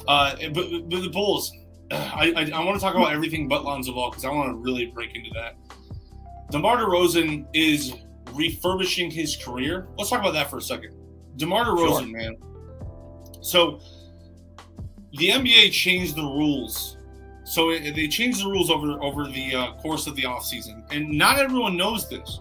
But the Bulls, I want to talk about everything but Lonzo Ball because I want to really break into that. DeMar Derozen is refurbishing his career. Let's talk about that for a second. DeMar DeRozan, man. So the NBA changed the rules. So they changed the rules over the course of the offseason. And not everyone knows this.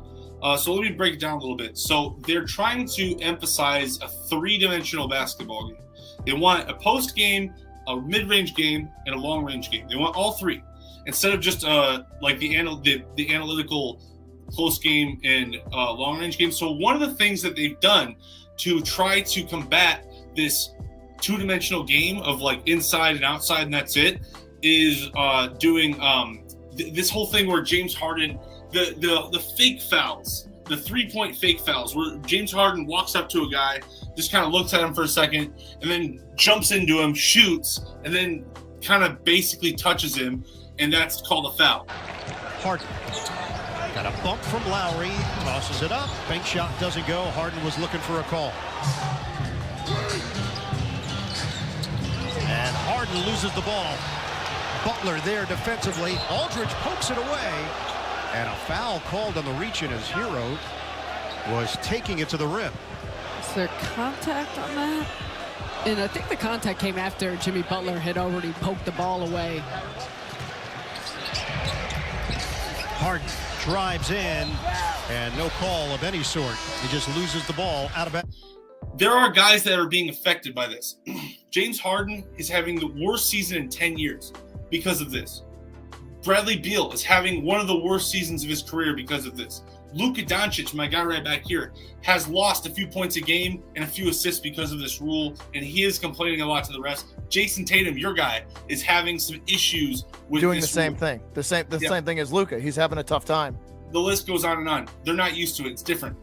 So let me break it down a little bit. So they're trying to emphasize a three-dimensional basketball game. They want a post-game, a mid-range game, and a long-range game. They want all three. Instead of just like the analytical close game and long-range game. So one of the things that they've done to try to combat this two-dimensional game of like inside and outside and that's it is doing this whole thing where James Harden, the fake fouls, the three-point fake fouls, where James Harden walks up to a guy, just kind of looks at him for a second, and then jumps into him, shoots, and then kind of basically touches him, and that's called a foul. Harden got a bump from Lowry, tosses it up, bank shot doesn't go. Harden was looking for a call. And Harden loses the ball. Butler there defensively. Aldridge pokes it away. And a foul called on the reach, and his hero was taking it to the rim. Is there contact on that? And I think the contact came after Jimmy Butler had already poked the ball away. Harden drives in, and no call of any sort. He just loses the ball out of bounds. There are guys that are being affected by this. James Harden is having the worst season in 10 years because of this. Bradley Beal is having one of the worst seasons of his career because of this. Luka Doncic, my guy right back here, has lost a few points a game and a few assists because of this rule, and he is complaining a lot to the refs. Jason Tatum, your guy, is having some issues with doing this the same rule. thing. The same thing as Luka. He's having a tough time. The list goes on and on. They're not used to it. It's different.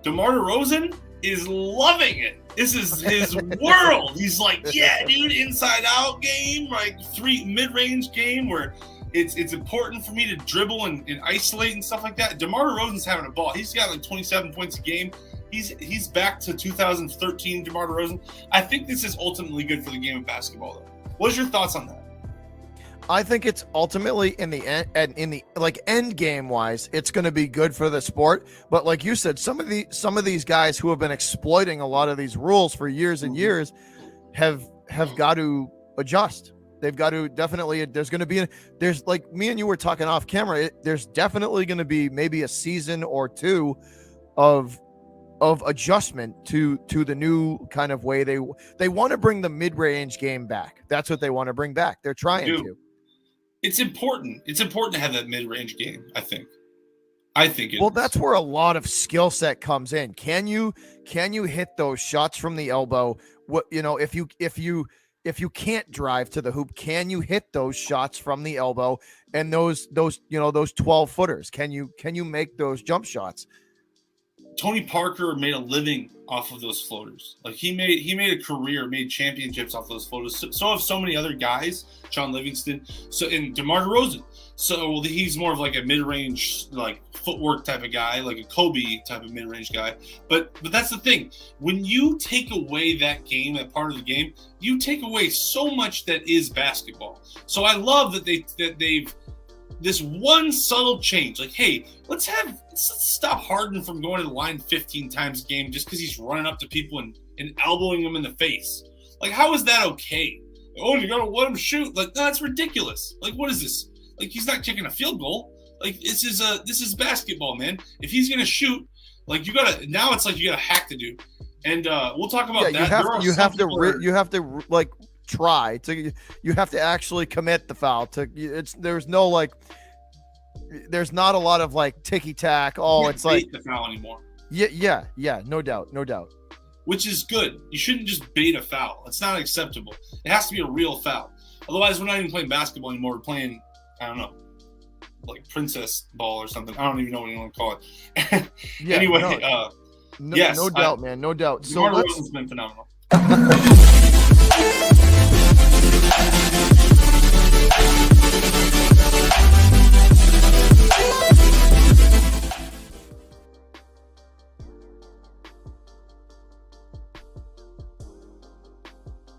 DeMar DeRozan is loving it. This is his world. He's like, yeah, dude, inside out game, like mid-range game where it's important for me to dribble and isolate and stuff like that. DeMar DeRozan's having a ball. He's got like 27 points a game. He's back to 2013 DeMar DeRozan. I think this is ultimately good for the game of basketball, though. What's your thoughts on that? I think it's ultimately in the end game wise, it's going to be good for the sport. But like you said, some of these guys who have been exploiting a lot of these rules for years and years have got to adjust. They've got to definitely. There's like me and you were talking off camera. There's definitely going to be maybe a season or two of adjustment to the new kind of way they want to bring the mid-range game back. That's what they want to bring back. They're trying to. It's important. It's important to have that mid-range game, I think. Well, that's where a lot of skill set comes in. Can you hit those shots from the elbow? What, if you can't drive to the hoop, can you hit those shots from the elbow and those 12 footers? Can you make those jump shots? Tony Parker made a living off of those floaters. Like he made a career, made championships off those floaters. So have so many other guys, John Livingston, and DeMar DeRozan. So he's more of like a mid-range, like footwork type of guy, like a Kobe type of mid-range guy. But that's the thing. When you take away that game, that part of the game, you take away so much that is basketball. So I love that they've this one subtle change, like, hey, let's stop Harden from going to the line 15 times a game just because he's running up to people and elbowing them in the face. Like, how is that okay? Oh, you gotta let him shoot. Like, no, that's ridiculous. Like, what is this? Like, he's not kicking a field goal. Like, this is basketball, man. If he's gonna shoot, like, you gotta hack the dude. And we'll talk about that. You have to try to. You have to actually commit the foul. There's not a lot of like ticky tack. Oh, it's like the foul anymore. Yeah, no doubt. Which is good. You shouldn't just bait a foul. It's not acceptable. It has to be a real foul. Otherwise, we're not even playing basketball anymore. We're playing, I don't know, like princess ball or something. I don't even know what you want to call it. Yeah, anyway, yes, no doubt, man, no doubt. So DeMar's been phenomenal.